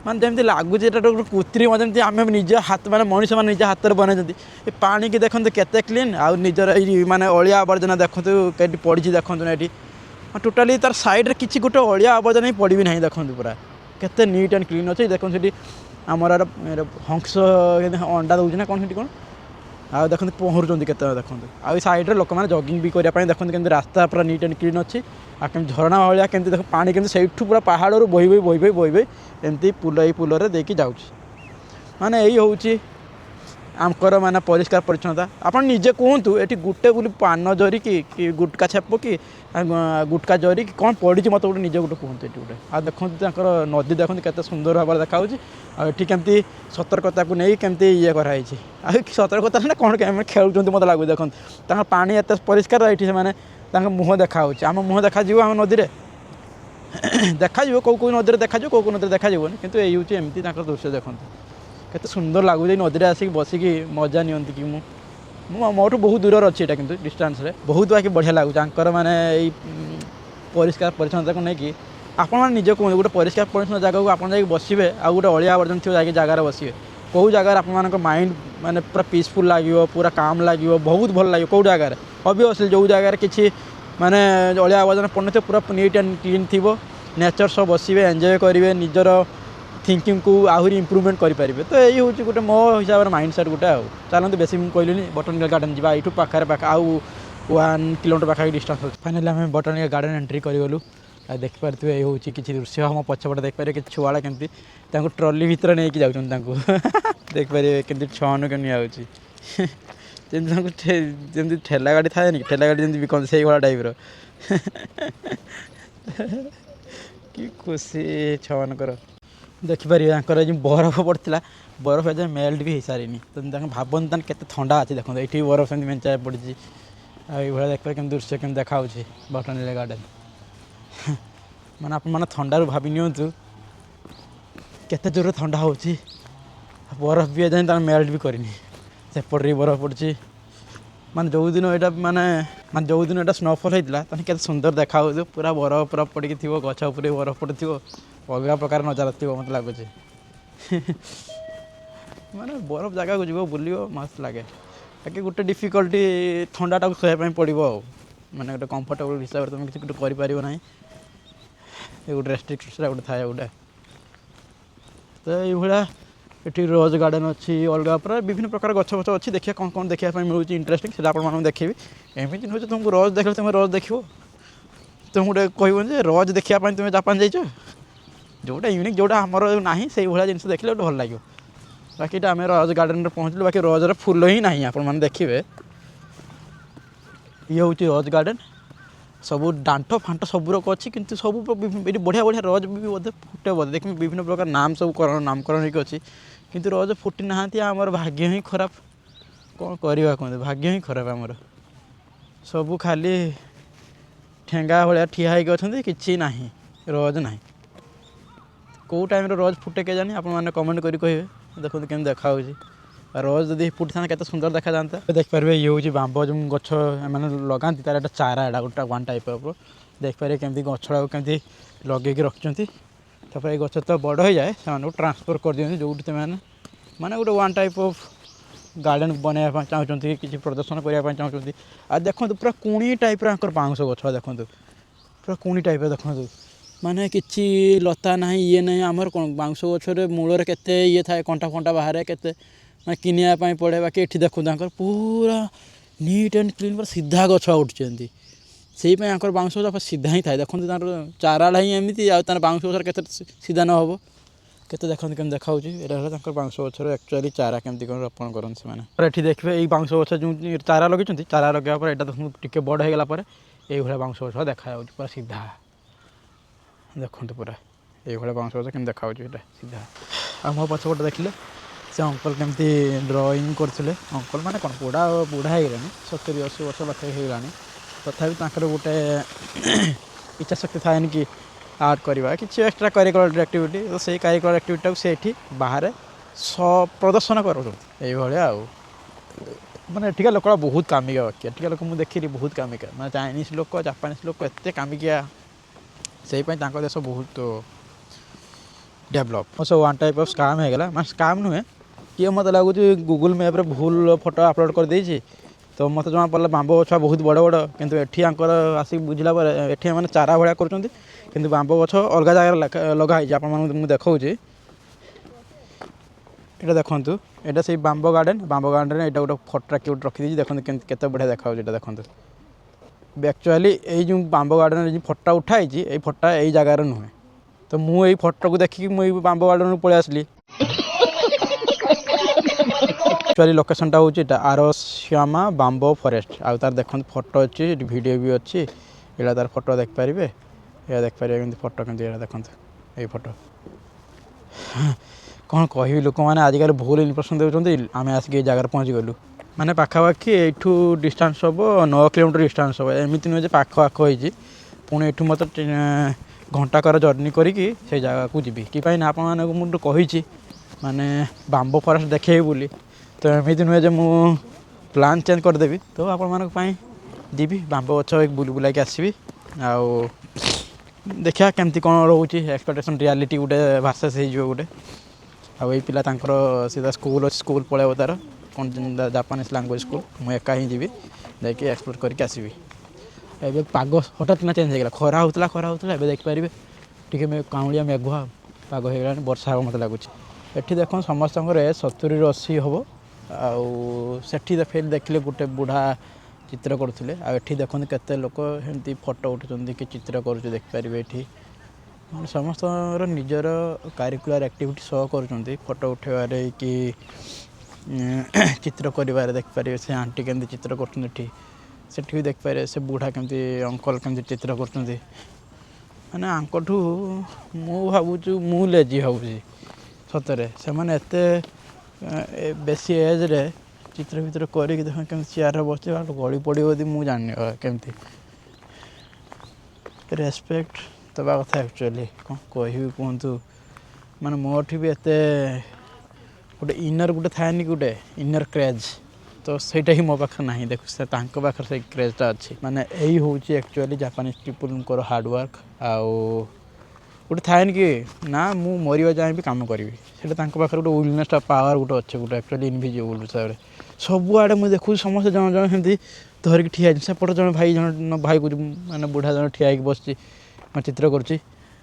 ମାନେ ଯେମିତି ଲାଗୁଛି ଏଇଟା ଗୋଟେ କୃତ୍ରିମ ଯେମିତି ଆମେ ନିଜ ହାତ ମାନେ ମଣିଷମାନେ ନିଜ ହାତରେ ବନାଇଛନ୍ତି ଏ ପାଣିକି ଦେଖନ୍ତୁ କେତେ କ୍ଲିନ୍ ଆଉ ନିଜର ଏଇ ମାନେ ଅଳିଆ ଆବର୍ଜନା ଦେଖନ୍ତୁ କେଠି ପଡ଼ିଛି ଦେଖନ୍ତୁ ନା ଏଠି ଟୋଟାଲି ତାର ସାଇଡ଼୍ରେ କିଛି ଗୋଟେ ଅଳିଆ ଆବର୍ଜନା ହିଁ ପଡ଼ିବି ନାହିଁ ଦେଖନ୍ତୁ ପୁରା କେତେ ନିଟ୍ ଆଣ୍ଡ କ୍ଲିନ୍ ଅଛି ଦେଖନ୍ତୁ ସେଠି ଆମର ହଂସ ଅଣ୍ଡା ଦେଉଛି ନା କ'ଣ ସେଠି କ'ଣ ଆଉ ଦେଖନ୍ତୁ ପହଁରୁଛନ୍ତି କେତେ ଦେଖନ୍ତୁ ଆଉ ଏ ସାଇଡ଼୍ରେ ଲୋକମାନେ ଜଗିଂ ବି କରିବା ପାଇଁ ଦେଖନ୍ତୁ କେମିତି ରାସ୍ତା ପୁରା ନିଟ୍ ଆଣ୍ଡ କ୍ଲିନ୍ ଅଛି ଆଉ କେମିତି ଝରଣା ଭଳିଆ କେମିତି ଦେଖ ପାଣି କେମିତି ସେଇଠୁ ପୁରା ପାହାଡ଼ରୁ ବୋହି ଏମିତି ଏଇ ପୁଲରେ ଦେଇକି ଯାଉଛି ମାନେ ଏଇ ହେଉଛି आमकर माने परिष्कार परिच्छन्नता आप निजे कहतु ये गोटे बोली पान जरी कि गुटका छेप कि गुटका जरी कि कौन पड़ी मत गोटे निजे गोटे कहतु ये गोटे आ देखते नदी देखते केते सुंदर भाव देखा आठी केमती सतर्कता को नहीं केमती ये कराई सतर्कता ना कौन के खेलुं मत लगुच देखते पानी एत परिष्कार ये से मुँह देखा आम मुँह देखा आम नदी में देखा कौ नदी देखा कौ नदी देखा कि ये एमती दृश्य देखते केते सुंदर लगुच नदी में आसिक बसिकी मजा नियंती कि मोठू बहुत दूर अच्छी यहाँ कि डिस्टेंस रे बहुत बाकी बढ़िया लगुच माने परिष्कार परिच्छन्नता को लेकिन आपण निजे कहते गोटे परिष्कार परिच्छन्न जगह को आप बसवे आ गए अलिया आवर्जन थी जाकि जगार बसवे कौ जगार आप माइंड माने पूरा पीसफुल लगे पूरा काम लगे बहुत भल लगे कौ जगार ऑब्वियसली जो जगार किसी माने अलिया आवर्जन पड़े पूरा नीट एंड क्लीन थी नेचर सब बसवे एंजॉय करेंगे निजर थिंकिंग को आहरी इम्प्रूवमेंट करेंगे तो यही हूँ गोटे मो हिसाब से माइंड सेट गोटे चलते बेसी मुझे कहली बटनिकल गार्डन जावा यूँ पाखे पाखे आउ 1 किलोमीटर पाखापाखि डिस्टेंस होची। फाइनली आम बटानिकल गार्डन एंट्री करगलु। देखिपे ये हूँ किसी दृश्य मो पछपटे देखिपारे कि छुआड़ा केमती ट्रली भितर नहीं कि जाऊँ देखिपारे केमती छुआनु के निजी जमी ठेला गाड़ी थाए नि ठेला गाड़ी जमी बिकते से भाया टाइप कि खुशी छुआनकर देखिपारे जो बरफ पड़ता बरफ एज मेल्ट भी हो सारी तो भावनी के ठंडा अच्छी देखो ये बरफ एम मेचा पड़ी आई देखिए केम दृश्य केम देखा बटानिकल गार्डन मैंने ठंडारू भावी नियंतु केते जोर ठंडा हो बरफ भी एजाए मेल्ट भी करनी सेपटे बरफ पड़ी मान जो दिन यहाँ माने जो दिन यहाँ स्नोफल होता के सुंदर देखा पूरा बरफ पूरा पड़ी थी गछ उपर बरफ पड़ी अलग प्रकार नजारा थी मत लगुच माने बरफ जगह को जीव बुल मस्त लगे बाकी गोटे डिफिकल्टी ठंडाटा को सहवाई पड़ो माने गोटे कंफर्टेबल हिसाब से तुम किसी गोटे कर गोटे रेस्ट्रिक्शन गोटे थाए गोटे तो ये रोज गार्डन अच्छी अलग पूरा विभिन्न प्रकार गछ गछ अच्छी देखिए कौन कौन देखा मिलूँ इंटरेस्टिंग से आप देखी एमती नुहे तुमको रोज देख तुम रोज देख तुम गोटे कहन रोज देखा तुम जापान जाइए जोटा यूनिक जोटा आमर ना से जिन देखले गोटे भल लगे बाकी आम रोज गार्डन में पहुँचलु बाकी रोजर फूल ही ना आप देखिए ये हूँ रोज गार्डन सब डांट फांट सब रक अच्छी किंतु सब ये बढ़िया बढ़िया रोज भी बोधे फुटे बोधे देखिए विभिन्न प्रकार नाम सब नामकरण होकर अच्छी किंतु रोज फुटी नहांती आमर भाग्य ही खराब कौन करवा कहते भाग्य ही खराब आमर सब खाली ठेंगा भाया ठिया होकर अच्छा कि ना रोज ना कौ टाइम रोज फुटे के जानी आप कमेंट करें देखो केम देखा रोज जब फुटी था के सुंदर देखा जाता देखिपारे ये हूँ बांब जो गछ मैंने लगाती तार एक चारा एटा गोटा वन टाइप ऑफ देखिपारे केमती गछड़ा केमती लगे रखिंट तापर ये गछ तो बड़ हो जाए से ट्रांसफर कर दिखाते जो माने गोटे वन टाइप ऑफ गार्डन बनवाई चाहते कि प्रदर्शन करने चाहते आ देखो पूरा कुणी टाइप बाउंश गछ देखो पूरा कुणी टाइप देखो माने किसी लता ना ये ना आमर कौन बाउंश गचर मूल के ये थाए कंटा फंटा बाहर के किनिया पड़े बाकी ये देखो पूरा नीट एंड क्लीन पूरा सीधा गछ उठी से बाउंश गछ सीधा ही थाए देखो चाराड़ा ही एमती आर बाउंश गचर के सीधा न हो केते देखते केम देखा यहाँ बाउंश गचर एक्चुअली चारा केमती कौन रोपण करते देखिए ये बाउंश गछ जो चारा लगे चारा लगे यहाँ टे बड़ होगा ये बाउंश गछ देखा पूरा सीधा देखते पूरा ये बाउंश गछ केम देखा सीधा आम पछपटे देखिले से अंकल केमती ड्रॉइंग करते अंकल माने कौन बुढ़ा बुढ़ा हो गलानी 70-80 वर्ष पाखे होगा तथापि गोटे इच्छा शक्ति थाए कि आर्ट करवा कि एक्स्ट्रा करिकुलर एक्टिविटी तो से करिकुलर एक्टिविटी से बाहर प्रदर्शन कर माने एठिका लोक बहुत कामिका बाकी एठिका लोक मुझे देखी बहुत कामिका मैं चाइनीज लोक जापानीज लोक एत कामिकिया से देश बहुत डेभलप सब वन टाइप ऑफ स्काम होगा मैं स्काम नुहे किए मत लगुच गूगल मैप्रे भूल फोटो अपलोड कर देछि तो मत जमा पड़ा बांब गछ बहुत बड़ बड़ किंतु एठी आसिक बुझला एठी मैंने चारा भाया कर बांब गछ अलग जगह लगाई आप देखा ये देखु यहाँ से बांब गार्डन यहाँ गोटे फटा किए रखी देखते केते बढ़िया देखा देखो एक्चुअली ये जो बांब गार्डन जो फटा उठाई ये फटा यही जगार नुहे तो मुझे फटो को देखिए मुझे बांब गार्डन पलि आसली एक्चुअली लोकेशनटा हूँ आरश्यामा बांब फॉरेस्ट आ तार देखते फटो अच्छी वीडियो भी अच्छी यहाँ तार फटो देखिपारे या देखिपारे फटो केमती देखते ये फटो कौन कह लोक मैंने आजिकल भूल इम्प्रेशन देते आम आसिक जगार पहुँची गलु माने पाखापाखि यू डिस्टेंस हम 9 किलोमीटर डिस्टेंस हम एमती नुहे पाख आख होती पुणी यू मत घंटाकर जर्नी करी से जगह को जी कि आप मुझे कही माने बांब फॉरेस्ट देखे बोली तो एमती नुहे मु प्लान चेंज करदेवी तो आपण जी बांब गछ बुल बुलाक आसबि आउ देखा केमती कौन रोचे एक्सपेक्टेशन रियलिटी गोटे भार्सेस हो गोटे आई पिला सीधा स्कूल पलैब तार कौन जापानीज लैंग्वेज स्कूल मुझे एका ही जी देखिए एक्सप्लोर करके आसबि ए पाग हठात ना चेंज होगा खरा होता है देखिपारे टी काउलिया मेघुआ पाग होगा वर्षा हम मत लगुच ये देख समस्त 70-80 हम आउ से फिर देखिले गोटे बुढ़ा ଚିତ୍ର କରୁଥିଲେ। ଆଉ ଏଠି ଦେଖନ୍ତୁ କେତେ ଲୋକ ଏମିତି ଫଟୋ ଉଠୁଛନ୍ତି କି ଚିତ୍ର କରୁଛୁ ଦେଖିପାରିବେ ଏଠି। ମାନେ ସମସ୍ତଙ୍କର ନିଜର କାରିକୁଲାର ଆକ୍ଟିଭିଟି ସୋ କରୁଛନ୍ତି ଫଟୋ ଉଠାଇବାରେ କି ଚିତ୍ର କରିବାରେ। ଦେଖିପାରିବେ ସେ ଆଣ୍ଟି କେମିତି ଚିତ୍ର କରୁଛନ୍ତି ଏଠି, ସେଠି ବି ଦେଖିପାରିବେ ସେ ବୁଢ଼ା କେମିତି ଅଙ୍କଲ କେମିତି ଚିତ୍ର କରୁଛନ୍ତି। ମାନେ ଆଙ୍କଠୁ ମୁଁ ଭାବୁଛୁ ମୁଁ ଲେଜି ଭାବୁଛି ସତରେ। ସେମାନେ ଏତେ ବେଶୀ ଏଜ୍ରେ ଚିତ୍ର ଭିତ୍ର କରିକି ଦେଖ କେମିତି ଚେୟାରରେ ବସିବେ, ଗଳି ପଡ଼ିବ ଯଦି ମୁଁ ଜାଣିନି କେମିତି। ରେସପେକ୍ଟ ଦେବା କଥା ଆକ୍ଚୁଆଲି, କ'ଣ କହିବି କୁହନ୍ତୁ। ମାନେ ମୋଠି ବି ଏତେ ଗୋଟେ ଇନର୍ ଗୋଟେ ଥାଏନି ଗୋଟେ ଇନର୍ କ୍ରେଜ୍, ତ ସେଇଟା ହିଁ ମୋ ପାଖରେ ନାହିଁ। ଦେଖୁ ସେ ତାଙ୍କ ପାଖରେ ସେଇ କ୍ରେଜ୍ଟା ଅଛି। ମାନେ ଏଇ ହେଉଛି ଆକ୍ଚୁଆଲି ଜାପାନିଜ୍ ପିପୁଲଙ୍କର ହାର୍ଡ଼ୱାର୍କ। ଆଉ ଗୋଟେ ଥାଏନି କି ନା ମୁଁ ମରିବା ଯାଏଁ ବି କାମ କରିବି, ସେଇଟା ତାଙ୍କ ପାଖରେ ଗୋଟେ ୱିଲନେସ୍ଟା ପାୱାର ଗୋଟେ ଅଛି ଗୋଟେ ଆକ୍ଚୁଆଲି ଇନଭିଜିବୁଲ୍ ହିସାବରେ। ସବୁଆଡ଼େ ମୁଁ ଦେଖୁଛି ସମସ୍ତେ ଜଣେ ଜଣେ ସେମିତି ଧରିକି ଠିଆ ହେଇଛି। ସେପଟେ ଜଣେ ଭାଇ ଭାଇ ମାନେ ବୁଢ଼ା ଜଣେ ଠିଆ ହେଇକି ବସିଛି, ମାନେ ଚିତ୍ର କରୁଛି।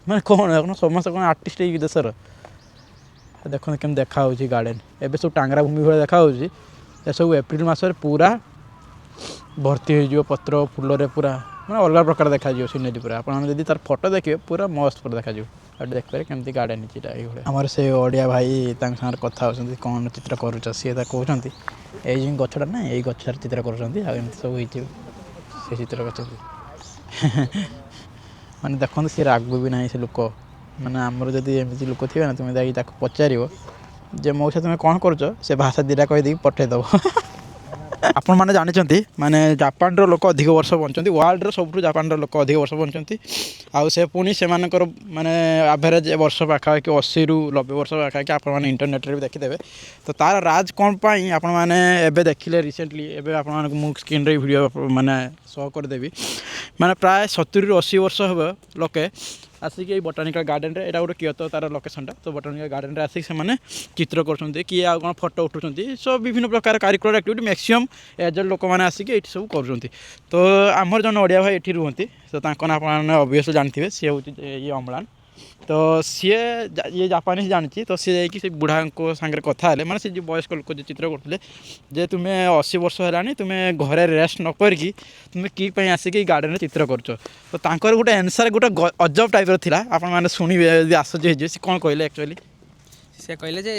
ମାନେ କ'ଣ ସମସ୍ତେ କ'ଣ ଆର୍ଟିଷ୍ଟ ଏଇ ଦେଶର? ଦେଖନ୍ତୁ କେମିତି ଦେଖାହେଉଛି ଗାର୍ଡ଼େନ୍। ଏବେ ସବୁ ଟାଙ୍ଗରା ଭୂମି ଭଳିଆ ଦେଖାହେଉଛି। ଏସବୁ ଏପ୍ରିଲ ମାସରେ ପୁରା ଭର୍ତ୍ତି ହୋଇଯିବ ପତ୍ର ଫୁଲରେ, ପୁରା ମାନେ ଅଲଗା ପ୍ରକାର ଦେଖାଯିବ ସିନେରୀ ପୁରା। ଆପଣମାନେ ଯଦି ତାର ଫଟୋ ଦେଖିବେ ପୁରା ମସ୍ତ ପୁରା ଦେଖାଯିବ। ଆଉ ଦେଖିପାରିବେ କେମିତି ଗାର୍ଡ଼େନ୍ ହେଇଛି ଏଇଟା ଏଇଭଳିଆ। ଆମର ସେ ଓଡ଼ିଆ ଭାଇ ତାଙ୍କ ସାଙ୍ଗରେ କଥା ହେଉଛନ୍ତି, କ'ଣ ଚିତ୍ର କରୁଛ? ସିଏ ତା କହୁଛନ୍ତି ଏଇ ଯେଉଁ ଗଛଟା ନା ଏଇ ଗଛଟାରେ ଚିତ୍ର କରୁଛନ୍ତି, ଆଉ ଏମିତି ସବୁ ହେଇଯିବ ସେ ଚିତ୍ର କରୁଛନ୍ତି। ମାନେ ଦେଖନ୍ତୁ ସେ ରାଗୁ ବି ନାହିଁ ସେ ଲୋକ। ମାନେ ଆମର ଯଦି ଏମିତି ଲୋକ ଥିବେ ନା, ତୁମେ ଯାଇକି ତାକୁ ପଚାରିବ ଯେ ମଉସା ତୁମେ କ'ଣ କରୁଛ, ସେ ଭାଷା ଦୁଇଟା କହିଦେଇକି ପଠାଇଦେବ। ଆପଣମାନେ ଜାଣିଛନ୍ତି ମାନେ ଜାପାନର ଲୋକ ଅଧିକ ବର୍ଷ ବଞ୍ଚନ୍ତି, ୱାର୍ଲଡ଼ର ସବୁଠୁ ଜାପାନର ଲୋକ ଅଧିକ ବର୍ଷ ବଞ୍ଚନ୍ତି। ଆଉ ସେ ପୁଣି ସେମାନଙ୍କର ମାନେ ଆଭରେଜ୍ ବର୍ଷ ପାଖାପାଖି 80ରୁ 90 ବର୍ଷ ପାଖାପାଖି ଆପଣମାନେ ଇଣ୍ଟରନେଟ୍ରେ ବି ଦେଖିଦେବେ। ତ ତା'ର ରାଜ କ'ଣ ପାଇଁ ଆପଣମାନେ ଏବେ ଦେଖିଲେ ରିସେଣ୍ଟଲି, ଏବେ ଆପଣମାନଙ୍କୁ ମୁଁ ସ୍କ୍ରିନ୍ରେ ଭିଡ଼ିଓ ମାନେ ଶୋ କରିଦେବି। ମାନେ ପ୍ରାୟ 70ରୁ 80 ବର୍ଷ ହେବ ଲୋକେ ଆସିକି ଏଇ ବଟାନିକାଲ୍ ଗାର୍ଡ଼େନ୍ରେ, ଏଇଟା ଗୋଟେ କିୟୋତୋ ତା'ର ଲୋକେସନ୍ଟା, ତ ବଟାନିକାଲ୍ ଗାର୍ଡ଼େନ୍ରେ ଆସିକି ସେମାନେ ଚିତ୍ର କରୁଛନ୍ତି, କିଏ ଆଉ କ'ଣ ଫଟୋ ଉଠୁଛନ୍ତି। ସୋ ବିଭିନ୍ନ ପ୍ରକାର କାରିକୁଲାର ଆକ୍ଟିଭିଟି ମ୍ୟାକ୍ସିମମ୍ ଏଜେଡ୍ ଲୋକମାନେ ଆସିକି ଏଇଠି ସବୁ କରୁଛନ୍ତି। ତ ଆମର ଜଣେ ଓଡ଼ିଆ ଭାଇ ଏଠି ରୁହନ୍ତି, ତ ତାଙ୍କ ନାଁ ଆପଣମାନେ ଅବଭିୟସ୍ଲି ଜାଣିଥିବେ। ସିଏ ହେଉଛି ଇଏ ଅମ୍ଳାନ। ତ ସିଏ ଇଏ ଜାପାନିଜ୍ ଜାଣିଛି, ତ ସିଏ ଯାଇକି ସେ ବୁଢ଼ାଙ୍କ ସାଙ୍ଗରେ କଥା ହେଲେ, ମାନେ ସେ ଯେଉଁ ବୟସ୍କ ଲୋକ ଯିଏ ଚିତ୍ର କରୁଥିଲେ, ଯେ ତୁମେ 80 ବର୍ଷ ହେଲାଣି, ତୁମେ ଘରେ ରେଷ୍ଟ ନ କରିକି ତୁମେ କି ପାଇଁ ଆସିକି ଏଇ ଗାର୍ଡ଼େନ୍ରେ ଚିତ୍ର କରୁଛ? ତ ତାଙ୍କର ଗୋଟେ ଆନ୍ସର୍ ଗୋଟେ ଅଜବ ଟାଇପ୍ର ଥିଲା, ଆପଣମାନେ ଶୁଣିବେ ଯଦି ଆଶ୍ଚର୍ଯ୍ୟ ହେଇଯିବେ। ସେ କ'ଣ କହିଲେ ଆକ୍ଚୁଆଲି? ସେ କହିଲେ ଯେ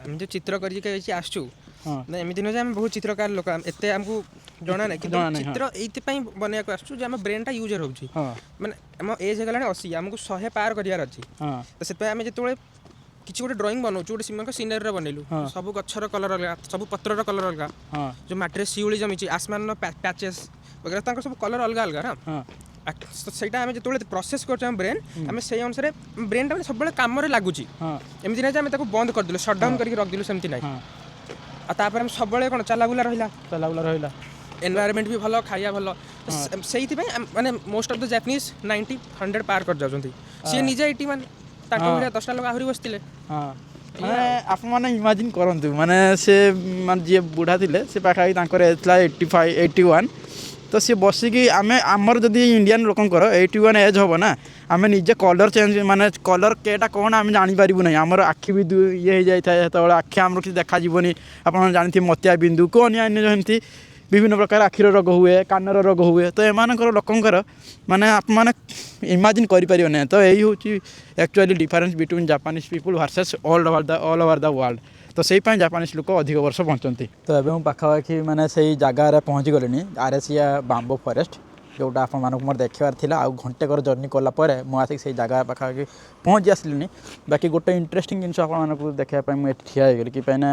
ଆମେ ଯେଉଁ ଚିତ୍ର କରିକି ଆସୁଛୁ, ହଁ ନା ଏମିତି ନୁହେଁ ଯେ ଆମେ ବହୁତ ଚିତ୍ରକାର ଲୋକ, ଏତେ ଆମକୁ ଜଣା ନାହିଁ, କିନ୍ତୁ ଚିତ୍ର ଏଇଥିପାଇଁ ବନେଇବାକୁ ଆସୁଛୁ ଯେ ଆମ ବ୍ରେନ୍ଟା ୟୁଜର୍ ହେଉଛି। ମାନେ ଆମ ଏଜ୍ ହେଇଗଲାଣି 80, ଆମକୁ 100 ପାର କରିବାର ଅଛି। ତ ସେଥିପାଇଁ ଆମେ ଯେତେବେଳେ କିଛି ଗୋଟେ ଡ୍ରଇଂ ବନାଉଛୁ, ଗୋଟେ ସିନେରୀର ବନେଇଲୁ, ସବୁ ଗଛର କଲର୍ ଅଲଗା, ସବୁ ପତ୍ରର କଲର୍ ଅଲଗା, ଯେଉଁ ମାଟିରେ ଶିଉଳି ଜମିଛି, ଆସମାନର ପ୍ୟାଚେସ୍ ବଗେରା, ତାଙ୍କର ସବୁ କଲର୍ ଅଲଗା ଅଲଗା ନା। ସେଇଟା ଆମେ ଯେତେବେଳେ ପ୍ରୋସେସ୍ କରୁଛୁ ଆମ ବ୍ରେନ୍, ଆମେ ସେଇ ଅନୁସାରେ ବ୍ରେନ୍ଟା ମାନେ ସବୁବେଳେ କାମରେ ଲାଗୁଛି। ଏମିତି ନାହିଁ ଯେ ଆମେ ତାକୁ ବନ୍ଦ କରିଦେଲୁ, ସଟ୍ଡାଉନ୍ କରିକି ରଖିଦେଲୁ, ସେମିତି ନାହିଁ। ଆଉ ତାପରେ ଆମେ ସବୁବେଳେ କ'ଣ ଚାଲାବୁଲା ରହିଲା, ଏନଭାୟରମେଣ୍ଟ ବି ଭଲ, ଖାଇବା ଭଲ। ସେଇଥିପାଇଁ ମାନେ ମୋଷ୍ଟ ଅଫ୍ ଦ ଜାପାନିଜ୍ 90-100 ପାର କରିଯାଉଛନ୍ତି। ସିଏ ନିଜେ 81, ତାଙ୍କ ଭଳିଆ 10ଟା ଲୋକ ଆହୁରି ବସିଥିଲେ। ମାନେ ଆପଣମାନେ ଇମାଜିନ୍ କରନ୍ତୁ, ମାନେ ସେ ମାନେ ଯିଏ ବୁଢ଼ା ଥିଲେ ସେ ପାଖାପାଖି ତାଙ୍କର ଏଜ୍ ଥିଲା 85, 81। ତ ସିଏ ବସିକି ଆମର ଯଦି ଇଣ୍ଡିଆନ୍ ଲୋକଙ୍କର 81 ଏଜ୍ ହେବ ନା, ଆମେ ନିଜେ କଲର୍ ଚେଞ୍ଜ ମାନେ କଲର୍ କେଟା କ'ଣ ଆମେ ଜାଣିପାରିବୁ ନାହିଁ। ଆମର ଆଖି ବି ଇଏ ହେଇଯାଇଥାଏ ସେତେବେଳେ, ଆଖି ଆମର କିଛି ଦେଖାଯିବନି। ଆପଣମାନେ ଜାଣିଥିବେ ମୋତିଆ ବିନ୍ଦୁ କି ଅନ୍ୟାନ୍ୟ ଏମିତି ବିଭିନ୍ନ ପ୍ରକାର ଆଖିର ରୋଗ ହୁଏ, କାନର ରୋଗ ହୁଏ। ତ ଏମାନଙ୍କର ଲୋକଙ୍କର ମାନେ ଆପଣମାନେ ଇମାଜିନ୍ କରିପାରିବେ ନାହିଁ। ତ ଏଇ ହେଉଛି actually difference between Japanese people versus all over the world. ତ ସେଇପାଇଁ ଜାପାନିଜ୍ ଲୋକ ଅଧିକ ବର୍ଷ ବଞ୍ଚନ୍ତି। ତ ଏବେ ମୁଁ ପାଖାପାଖି ମାନେ ସେଇ ଜାଗାରେ ପହଞ୍ଚି ଗଲିଣି, ଆରେସିଆ ବାମ୍ବୋ ଫରେଷ୍ଟ, ଯେଉଁଟା ଆପଣମାନଙ୍କୁ ମୋର ଦେଖିବାର ଥିଲା। ଆଉ ଘଣ୍ଟେକର ଜର୍ଣ୍ଣି କଲା ପରେ ମୁଁ ଆସିକି ସେଇ ଜାଗା ପାଖାପାଖି ପହଞ୍ଚି ଆସିଲିଣି। ବାକି ଗୋଟେ ଇଣ୍ଟରେଷ୍ଟିଂ ଜିନିଷ ଆପଣମାନଙ୍କୁ ଦେଖିବା ପାଇଁ ମୁଁ ଏଠି ଠିଆ ହେଇଗଲି, କି ପାଇଁ ନା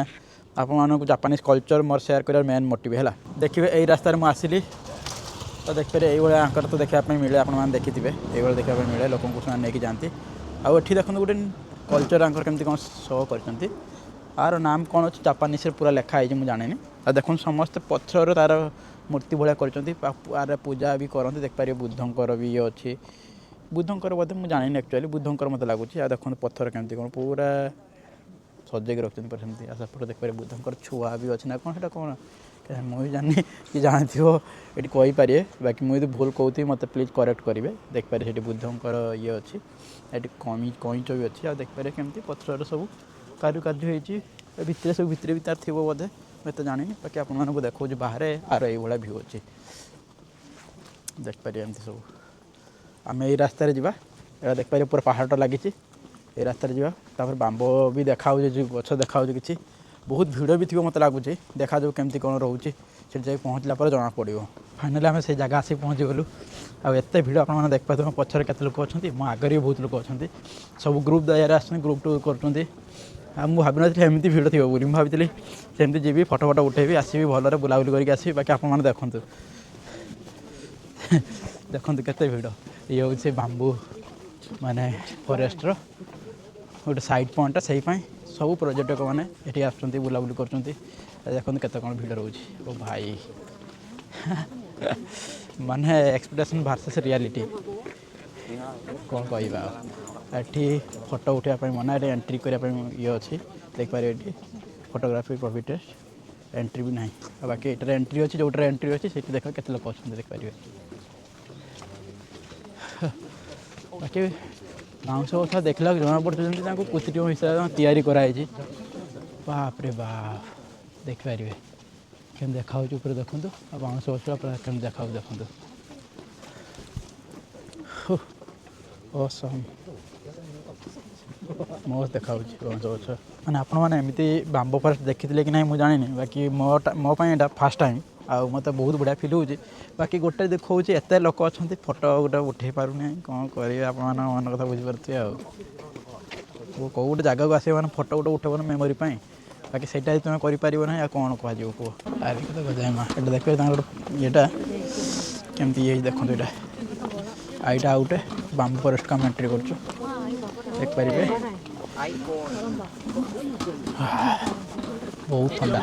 ଆପଣମାନଙ୍କୁ ଜାପାନିଜ୍ କଲଚର୍ ମୋର ସେୟାର କରିବାର ମେନ୍ ମୋଟିଭ୍ ହେଲା। ଦେଖିବେ ଏଇ ରାସ୍ତାରେ ମୁଁ ଆସିଲି, ତ ଦେଖିପାରିବେ ଏଇଭଳିଆ ଆଙ୍କର ତ ଦେଖିବା ପାଇଁ ମିଳେ, ଆପଣମାନେ ଦେଖିଥିବେ ଏଇଭଳିଆ ଦେଖିବା ପାଇଁ ମିଳେ, ଲୋକଙ୍କୁ ସେମାନେ ନେଇକି ଯାଆନ୍ତି। ଆଉ ଏଠି ଦେଖନ୍ତୁ ଗୋଟେ କଲଚର୍ ଆଙ୍କର କେମିତି କ'ଣ ଶୋ କରିଛନ୍ତି। ଆର ନାମ କ'ଣ ଅଛି ଜାପାନିଜ୍ରେ ପୁରା ଲେଖା ହେଇଛି, ମୁଁ ଜାଣିନି। ଆଉ ଦେଖନ୍ତୁ ସମସ୍ତେ ପଥରର ତା'ର ମୂର୍ତ୍ତି ଭଳିଆ କରିଛନ୍ତି, ଆରେ ପୂଜା ବି କରନ୍ତି। ଦେଖିପାରିବେ ବୁଦ୍ଧଙ୍କର ବି ଇଏ ଅଛି, ବୁଦ୍ଧଙ୍କର ବୋଧେ ମୁଁ ଜାଣିନି ଆକ୍ଚୁଆଲି, ବୁଦ୍ଧଙ୍କର ମୋତେ ଲାଗୁଛି। ଆଉ ଦେଖନ୍ତୁ ପଥର କେମିତି କ'ଣ ପୁରା ସଜେଇକି ରଖିଛନ୍ତି ପୁରା ସେମିତି। ଆଉ ସେପଟେ ଦେଖିପାରିବେ ବୁଦ୍ଧଙ୍କର ଛୁଆ ବି ଅଛି ନା କ'ଣ, ସେଇଟା କ'ଣ ମୁଁ ବି ଜାଣିନି, କି ଜାଣିଥିବ ଏଠି କହିପାରିବେ। ବାକି ମୁଁ ଯଦି ଭୁଲ କହୁଥିବି ମୋତେ ପ୍ଲିଜ୍ କରେକ୍ଟ କରିବେ। ଦେଖିପାରିବେ ସେଠି ବୁଦ୍ଧଙ୍କର ଇଏ ଅଛି, ଏଠି କଇଁଚ ବି ଅଛି। ଆଉ ଦେଖିପାରିବେ କେମିତି ପଥରର ସବୁ କାରୁକାର୍ଯ୍ୟ ହେଇଛି। ଭିତରେ ସବୁ ଭିତରେ ବି ତାର ଥିବ ବୋଧେ ମୁଁ ଏତେ ଜାଣିନି ବାକି ଆପଣମାନଙ୍କୁ ଦେଖାଉଛି ବାହାରେ ଆର ଏଇଭଳିଆ ଭିଉ ଅଛି ଦେଖିପାରିବେ ଏମିତି ସବୁ ଆମେ ଏଇ ରାସ୍ତାରେ ଯିବା ଏଇଟା ଦେଖିପାରିବେ ପୁରା ପାହାଡ଼ଟା ଲାଗିଛି ଏଇ ରାସ୍ତାରେ ଯିବା ତାପରେ ବାମ୍ବ ବି ଦେଖାହେଉଛି ଯେଉଁ ଗଛ ଦେଖାହେଉଛି କିଛି ବହୁତ ଭିଡ଼ ବି ଥିବ ମୋତେ ଲାଗୁଛି ଦେଖାଯାଉ କେମିତି କ'ଣ ରହୁଛି ସେଠି ଯାଇ ପହଞ୍ଚିଲା ପରେ ଜଣାପଡ଼ିବ ଫାଇନାଲି ଆମେ ସେଇ ଜାଗା ଆସିକି ପହଞ୍ଚିଗଲୁ ଆଉ ଏତେ ଭିଡ଼ ଆପଣମାନେ ଦେଖିପାରୁଥିବେ ମୋ ପଛରେ କେତେ ଲୋକ ଅଛନ୍ତି ମୋ ଆଗରେ ବି ବହୁତ ଲୋକ ଅଛନ୍ତି ସବୁ ଗ୍ରୁପ୍ ଦାୟରାରେ ଆସୁଛନ୍ତି ଗ୍ରୁପ୍ ଟୁ କରୁଛନ୍ତି ଆଉ ମୁଁ ଭାବିନଥିଲି ଏମିତି ଭିଡ଼ ଥିବ ବୋଲି ମୁଁ ଭାବିଥିଲି ସେମିତି ଯିବି ଫଟୋ ଉଠେଇବି ଆସିବି ଭଲରେ ବୁଲାବୁଲି କରିକି ଆସିବି ବାକି ଆପଣମାନେ ଦେଖନ୍ତୁ ଦେଖନ୍ତୁ କେତେ ଭିଡ଼ ଇଏ ହେଉଛି ବାମ୍ବୁ ମାନେ ଫରେଷ୍ଟର ଗୋଟେ ସାଇଡ଼୍ ପଏଣ୍ଟଟା ସେଇପାଇଁ ସବୁ ପର୍ଯ୍ୟଟକମାନେ ଏଠି ଆସୁଛନ୍ତି ବୁଲାବୁଲି କରୁଛନ୍ତି ଦେଖନ୍ତୁ କେତେ କ'ଣ ଭିଡ଼ ରହୁଛି ଓ ଭାଇ ମାନେ ଏକ୍ସପେକ୍ଟେସନ୍ ଭର୍ସେସ୍ ରିଆଲିଟି କ'ଣ କହିବା ଏଠି ଫଟୋ ଉଠାଇବା ପାଇଁ ମନା ଏଠି ଏଣ୍ଟ୍ରି କରିବା ପାଇଁ ଇଏ ଅଛି ଦେଖିପାରିବେ ଏଠି ଫଟୋଗ୍ରାଫି ପ୍ରଫିଟେଡ଼ ଏଣ୍ଟ୍ରି ବି ନାହିଁ ଆଉ ବାକି ଏଇଟାରେ ଏଣ୍ଟ୍ରି ଅଛି ଯେଉଁଟାରେ ଏଣ୍ଟ୍ରି ଅଛି ସେଇଠି ଦେଖ କେତେ ଲୋକ ଅଛନ୍ତି ଦେଖିପାରିବେ ବାକି ବାଉଁଶ ଗଛ ଦେଖିଲାକୁ ଜଣାପଡ଼ୁଛି ଯେମିତି ତାଙ୍କୁ କୃତ୍ରିମ ହିସାବରେ ତିଆରି କରାହେଇଛି ବାପରେ ବାପ୍ ଦେଖିପାରିବେ କେମିତି ଦେଖାହେଉଛି ଉପରେ ଦେଖନ୍ତୁ ଆଉ ବାଉଁଶ ଗଛ ପୁରା କେମିତି ଦେଖାହେଉଛି ଦେଖନ୍ତୁ ଅସମ୍ ମସ୍ତ ଦେଖାହେଉଛି ବାଉଁଶ ଗଛ ମାନେ ଆପଣମାନେ ଏମିତି ବାମ୍ବ ଫରେଷ୍ଟ ଦେଖିଥିଲେ କି ନାହିଁ ମୁଁ ଜାଣିନି ବାକି ମୋ ପାଇଁ ଏଇଟା ଫାର୍ଷ୍ଟ ଟାଇମ୍ ଆଉ ମୋତେ ବହୁତ ବଢ଼ିଆ ଫିଲ୍ ହେଉଛି ବାକି ଗୋଟେ ଦେଖାଉଛି ଏତେ ଲୋକ ଅଛନ୍ତି ଫଟୋ ଗୋଟେ ଉଠାଇ ପାରୁନି କ'ଣ କରିବେ ଆପଣମାନଙ୍କ ମନ କଥା ବୁଝିପାରୁଥିବେ ଆଉ କେଉଁ ଗୋଟେ ଜାଗାକୁ ଆସିବ ମାନେ ଫଟୋ ଗୋଟେ ଉଠାଇବ ନା ମେମୋରି ପାଇଁ ବାକି ସେଇଟା ଯଦି ତୁମେ କରିପାରିବ ନାହିଁ ଆଉ କ'ଣ କୁହାଯିବ କୁହ ଆରେ କଥା ଗଜାମା ଏଇଟା ଦେଖିବେ ତାଙ୍କର ଇଏଟା କେମିତି ଇଏ ଦେଖନ୍ତୁ ଏଇଟା ଏଇଟା ଆଉ ଗୋଟେ ବାମ୍ବୁ ଫରେଷ୍ଟକୁ ଆମେ ଏଣ୍ଟ୍ରି କରୁଛୁ ଦେଖିପାରିବେ ବହୁତ ଥଣ୍ଡା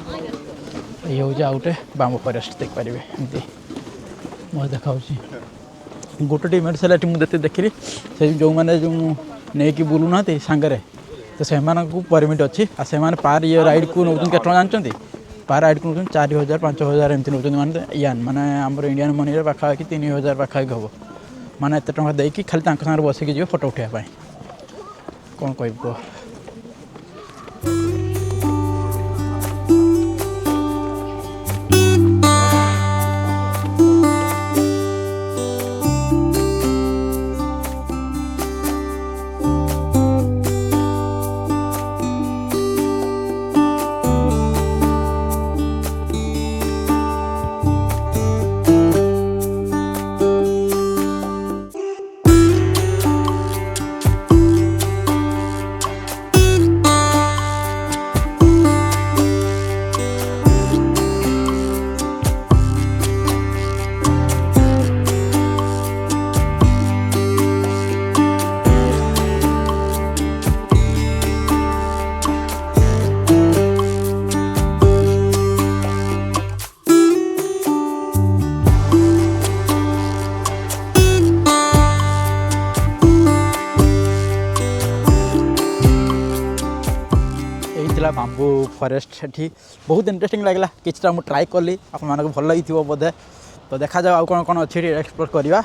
ଇଏ ହେଉଛି ଆଉ ଗୋଟେ ବାମ୍ବୁ ଫରେଷ୍ଟ ଦେଖିପାରିବେ ଏମିତି ମୁଁ ଦେଖାହେଉଛି ଗୋଟେ ଇଭେଣ୍ଟ ହେଲା ଏଠି ମୁଁ ଯେତେ ଦେଖିଲି ସେ ଯେଉଁମାନେ ଯେଉଁ ନେଇକି ବୁଲୁନାହାନ୍ତି ସାଙ୍ଗରେ ତ ସେମାନଙ୍କୁ ପରମିଟ୍ ଅଛି ଆଉ ସେମାନେ ପାର୍ ଇଏ ରାଇଡ଼କୁ ନେଉଛନ୍ତି କେତେ ଟଙ୍କା ଜାଣିଛନ୍ତି ପାର୍ ରାଇଡ଼କୁ ନେଉଛନ୍ତି 4,000 5,000 ଏମିତି ନେଉଛନ୍ତି ମାନେ ୟାନ୍ ମାନେ ଆମର ଇଣ୍ଡିଆନ୍ ମନିରେ ପାଖାପାଖି 3,000 ପାଖାପାଖି ହେବ ମାନେ ଏତେ ଟଙ୍କା ଦେଇକି ଖାଲି ତାଙ୍କ ସାଙ୍ଗରେ ବସିକି ଯିବେ ଫଟୋ ଉଠାଇବା ପାଇଁ କ'ଣ କହିବି କୁହ बांबू फरेस्ट सेठी बहुत इंटरेस्टिंग लगला किछटा मु ट्राई कली आपन भल लगी बोधे तो देखा जाओ कौन कौन अच्छी एक्सप्लोर करवा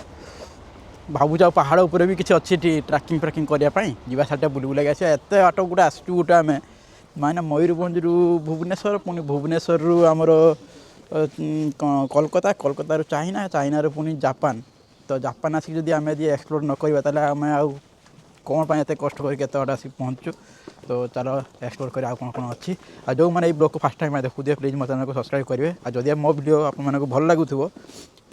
भावुँ जाओ पहाड़ उपर भी किसी अच्छी ट्रैकिंग फ्रैकिंग करने जा सारे बुल बुला आस एत आट गोटे आसू गोटे आम माने मयूरभंज भुवनेश्वर पुणी भुवनेश्वर आमर कोलकाता कोलकाता चाइना चाइना पुणी जापान तो जापान आसिक जब आम एक्सप्लोर न करवा आम आउ कौन पाए एत कष्ट करके एत आसिक पहुँचु तो चलो एक्सप्लोर कर कौन कौन अच्छी जो मैंने ब्लॉग को फास्ट टाइम देखुए प्लीज मत सब्सक्राइब करेंगे जदि मो वीडियो आपको भल लगुव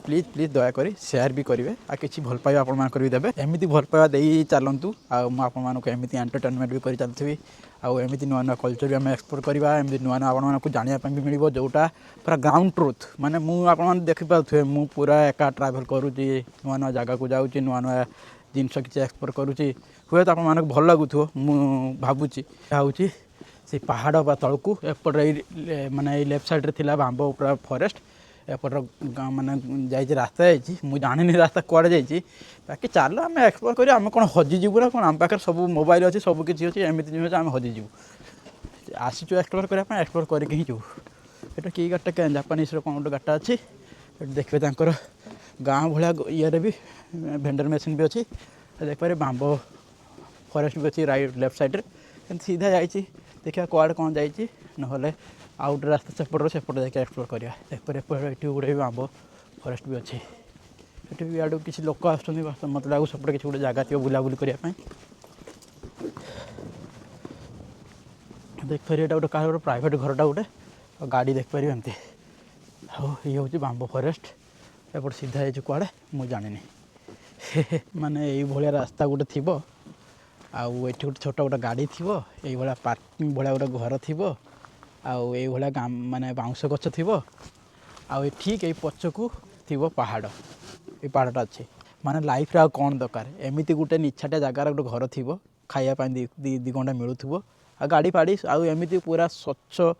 प्लीज प्लीज दयाकोरी शेयर भी करेंगे आ कि भल पाइबा आप भी देवे एमती भल पाइबा दे चलतु आमती एंटरटेनमेंट भी कर चलती आमती नुआ नुआ कल्चर भी आम एक्सप्लोर करवा एमती नुआ नुआ आपको जानापी भी मिल जोटा पूरा ग्राउंड ट्रुथ माने मुझे देखिपे मुझे पूरा एका ट्राभेल करुँची नुआ नुआ जगह को जाऊँगी नुआ नुआ जिनस किसी एक्सप्लोर करुँची हुए तो आपको भल लगुव भावुची हूँ से पहाड़ बा तलकू एपटे माने लेफ्ट साइड थी बांबो पूरा फरेस्ट एपटर माने जाइए रास्ता जाइए मुझे जानी रास्ता कड़े जाइए बाकी चल आम एक्सप्लोर कर आम कौन हजिजु ना कौन आम पाखे सब मोबाइल अच्छी सब किसी अच्छी एमती नुहे आम हजिजु आसीचु एक्सप्लोर करने एक्सप्लोर करके ही जीव ये कि गाटा जापानीज कौन गोटे गाटा अच्छी देखिए गाँ भाया ये भी भेंडर मेसीन भी अच्छी देखिए बांबो फरेस्ट भी अच्छी राइट लेफ्ट साइड सीधा जाइए देखिए कुआड़े कौन जाइए ना आउ गोटे रास्ता सेपटे देखिए एक्सप्लोर करा एपटे गोटे भी आंब फरेस्ट भी अच्छे ये भी आड़ किसी लोक आस मत लगे सेपटे किसी गोटे जगह थी बुलाबुली करने देखिए गोटे कह गोटे प्राइवेट घरटा गोटे गाड़ी देखिपारे एमती हाँ ये हूँ बांबो फरेस्ट एपटे सीधा है कुआड़े मुझे जानी माने ये रास्ता गोटे थी आउ ये गोटे छोट गोटे गाड़ी थी ये पार्किंग भाया गोटे घर थी आउ ये गाम माने बाउंश गछ थी आउ ठीक ये पछकू थी पहाड़ ये पहाड़टा अच्छे माने लाइफ रे कौन दरकार एमती गोटे निछाटिया जगार गोटे घर थी खायापी दी घंटा मिलूब आ गाड़ी फाड़ी आउ एमती पूरा स्वच्छ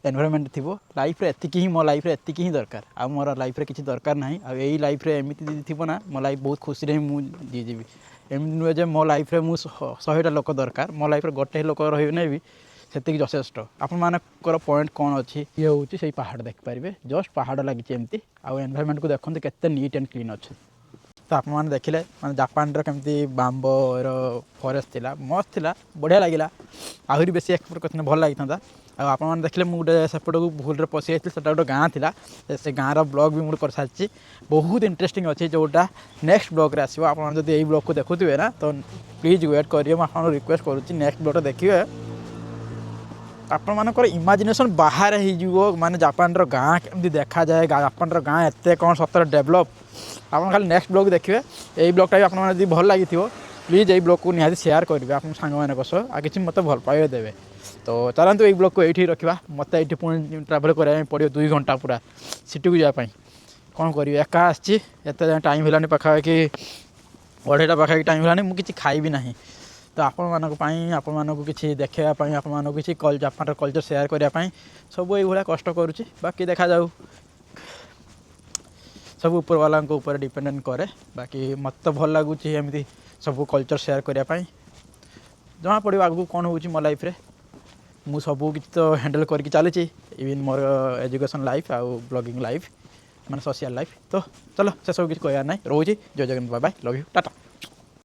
एनवायरनमेंट थी लाइफ रे एतिकी ही मो लाइफ रे एतिकी ही दरकार आ मोर लाइफ रे किसी दरकार ना आ यही लाइफ रे एमती थी ना मो लाइफ बहुत खुशी रे मुझे जीवी एमती नुहे जे मो लाइफ रे मुझे 100टा लोक दरकार मो लाइफ रे गोटे लोक रही भी से जथेष्ट आपण मानकर पॉइंट कौन अच्छी ये हूँ से पहाड़ देखिपारे जस्ट पहाड़ लगी एमती आउ एनवायरनमेंट को देखते केते नीट एंड क्लीन अच्छे तो आप देखिले मैं जापान केमती बांबर फरेस्ट थिला मस्त थिला बढ़िया लगिला आहरी बेसी एक्सप्लोर करते भल लगी था आप देखिले मुझे सेपट को भूल पशि जाती से गोटे गाँ थिला से गाँव ब्लॉग भी मुझे कर सारी बहुत इंटरेस्टिंग अच्छे जोटा नेक्स्ट ब्लॉग आसो आप यही ब्लॉग को देखुए ना तो प्लीज वेट करिए मुझे रिक्वेस्ट करुँची नेक्स्ट ब्लॉग देखिए आपर इमेजिनेशन बाहर हो माने जापान गाँ केमती देखा जाए जापान गाँ एत कौन सतर डेभलप आप खाली नेक्स्ट ब्लॉग देखिए यही ब्लॉगटा भी आपड़ी भल लगी प्लीज यही ब्लॉग को निहाती शेयर करेंगे आप सांग सह आ कि मत भल पाइबे देवे तो चलते यही ब्लॉग को ये रखा मत ये पुणी ट्राभेल कराया पड़ो 2 घंटा पूरा सिटी को जावाई कौन करी एका आसत टाइम होलानी पाखापाखि 2:30 पाखापाखि टाइम होलानी मुझे खाइबी ना तो आपण किसी देखापी आपण किसी जापान कल्चर शेयर करने सब ये कष्ट करुँच बाकी देखा जाऊ सब ऊपर वाला ऊपर डिपेंडेंट करे बाकी मत तो भल लगुच एमती सब कल्चर शेयर करने जमा पड़ो आगू कौन हो मो लाइफ रे मु सब किसी तो हैंडल करके चली इवन मोर एजुकेशन लाइफ आउ ब्लॉगिंग लाइफ माने सोशल लाइफ तो चलो से सब किसी कहना ना रोचे जय Jagannath bye bye love you Tata.